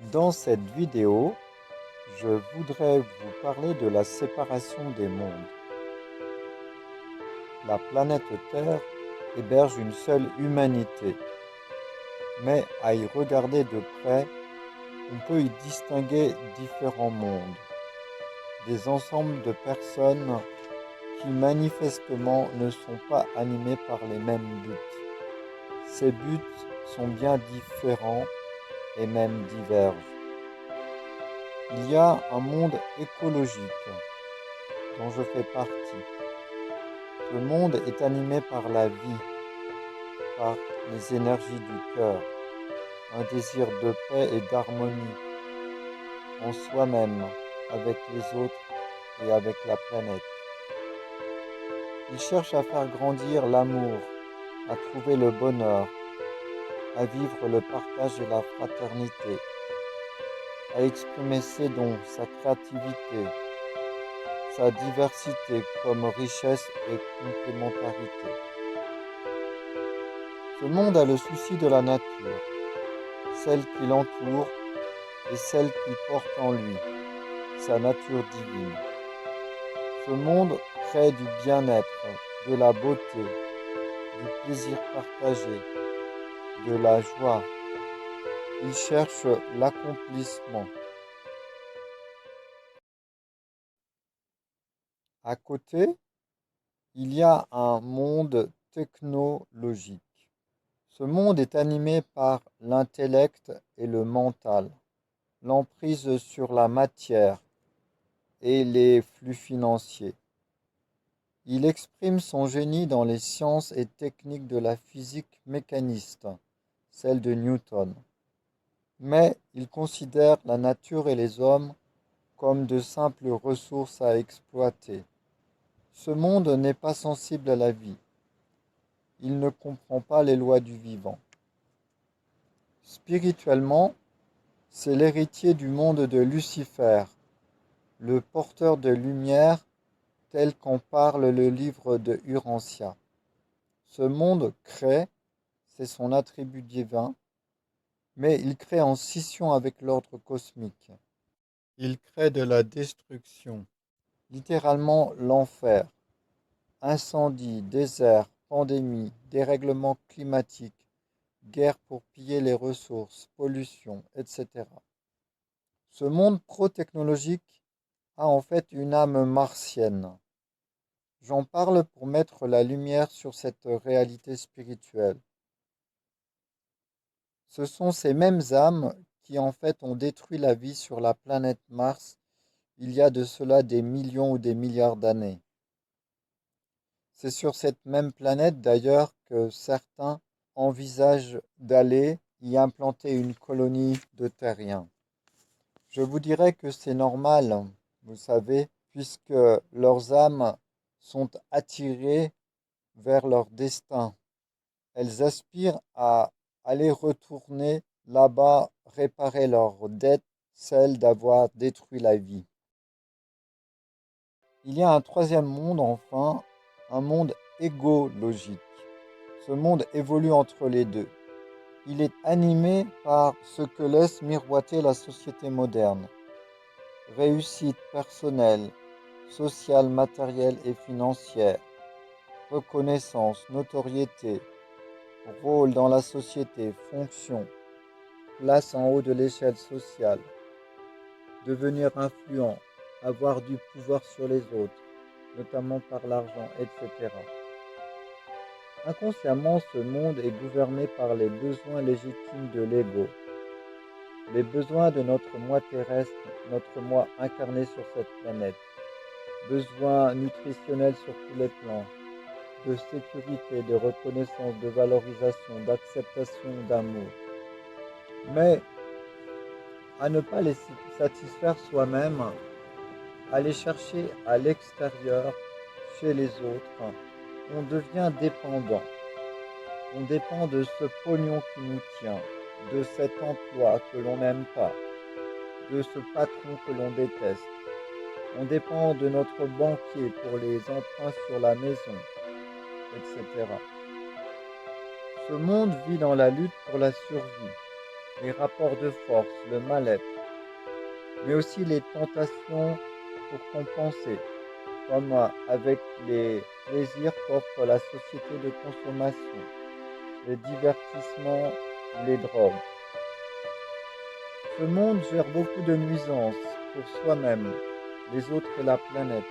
Dans cette vidéo, je voudrais vous parler de la séparation des mondes. La planète Terre héberge une seule humanité, mais à y regarder de près, on peut y distinguer différents mondes, des ensembles de personnes qui manifestement ne sont pas animés par les mêmes buts. Ces buts sont bien différents et même divergent. Il y a un monde écologique dont je fais partie. Ce monde est animé par la vie, par les énergies du cœur, un désir de paix et d'harmonie en soi-même, avec les autres et avec la planète. Il cherche à faire grandir l'amour, à trouver le bonheur, à vivre le partage et la fraternité, à exprimer ses dons, sa créativité, sa diversité comme richesse et complémentarité. Ce monde a le souci de la nature, celle qui l'entoure et celle qu'il porte en lui, sa nature divine. Ce monde crée du bien-être, de la beauté, du plaisir partagé, de la joie. Il cherche l'accomplissement. À côté, il y a un monde technologique. Ce monde est animé par l'intellect et le mental, l'emprise sur la matière et les flux financiers. Il exprime son génie dans les sciences et techniques de la physique mécaniste, celle de Newton. Mais il considère la nature et les hommes comme de simples ressources à exploiter. Ce monde n'est pas sensible à la vie. Il ne comprend pas les lois du vivant. Spirituellement, c'est l'héritier du monde de Lucifer, le porteur de lumière tel qu'en parle le livre de Urantia. Ce monde crée, c'est son attribut divin, mais il crée en scission avec l'ordre cosmique. Il crée de la destruction, littéralement l'enfer, incendies, déserts, pandémies, dérèglements climatiques, guerre pour piller les ressources, pollution, etc. Ce monde pro-technologique a en fait une âme martienne. J'en parle pour mettre la lumière sur cette réalité spirituelle. Ce sont ces mêmes âmes qui en fait ont détruit la vie sur la planète Mars il y a de cela des millions ou des milliards d'années. C'est sur cette même planète d'ailleurs que certains envisagent d'aller y implanter une colonie de terriens. Je vous dirais que c'est normal, vous savez, puisque leurs âmes sont attirées vers leur destin. Elles aspirent à aller retourner là-bas, réparer leur dette, celle d'avoir détruit la vie. Il y a un troisième monde, enfin, un monde égologique. Ce monde évolue entre les deux. Il est animé par ce que laisse miroiter la société moderne. Réussite personnelle, sociale, matérielle et financière, reconnaissance, notoriété, rôle dans la société, fonction, place en haut de l'échelle sociale, devenir influent, avoir du pouvoir sur les autres, notamment par l'argent, etc. Inconsciemment, ce monde est gouverné par les besoins légitimes de l'ego, les besoins de notre moi terrestre, notre moi incarné sur cette planète, besoins nutritionnels sur tous les plans, de sécurité, de reconnaissance, de valorisation, d'acceptation, d'amour. Mais à ne pas les satisfaire soi-même, à les chercher à l'extérieur, chez les autres, on devient dépendant. On dépend de ce pognon qui nous tient, de cet emploi que l'on n'aime pas, de ce patron que l'on déteste. On dépend de notre banquier pour les emprunts sur la maison, etc. Ce monde vit dans la lutte pour la survie. les rapports de force, le mal-être, mais aussi les tentations pour compenser, comme avec les plaisirs qu'offre la société de consommation, les divertissements ou les drogues. Ce monde gère beaucoup de nuisances pour soi-même, les autres et la planète,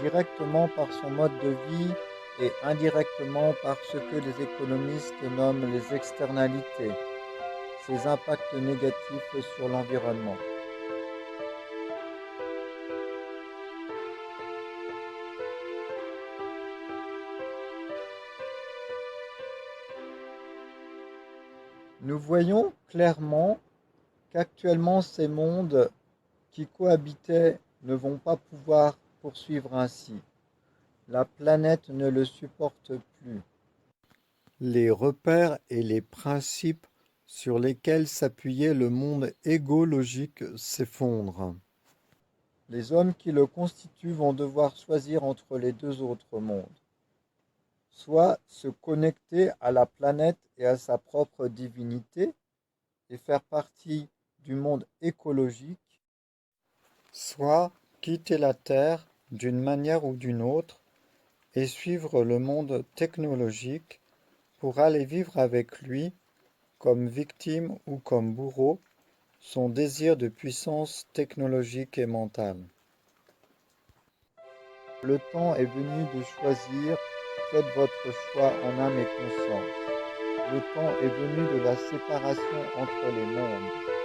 directement par son mode de vie et indirectement par ce que les économistes nomment les externalités, ses impacts négatifs sur l'environnement. Nous voyons clairement qu'actuellement ces mondes qui cohabitaient ne vont pas pouvoir poursuivre ainsi. La planète ne le supporte plus. Les repères et les principes sur lesquels s'appuyait le monde égologique s'effondrent. Les hommes qui le constituent vont devoir choisir entre les deux autres mondes. Soit se connecter à la planète et à sa propre divinité et faire partie du monde écologique, soit quitter la Terre d'une manière ou d'une autre et suivre le monde technologique pour aller vivre avec lui comme victime ou comme bourreau son désir de puissance technologique et mentale. Le temps est venu de choisir, faites votre choix en âme et conscience. Le temps est venu de la séparation entre les mondes.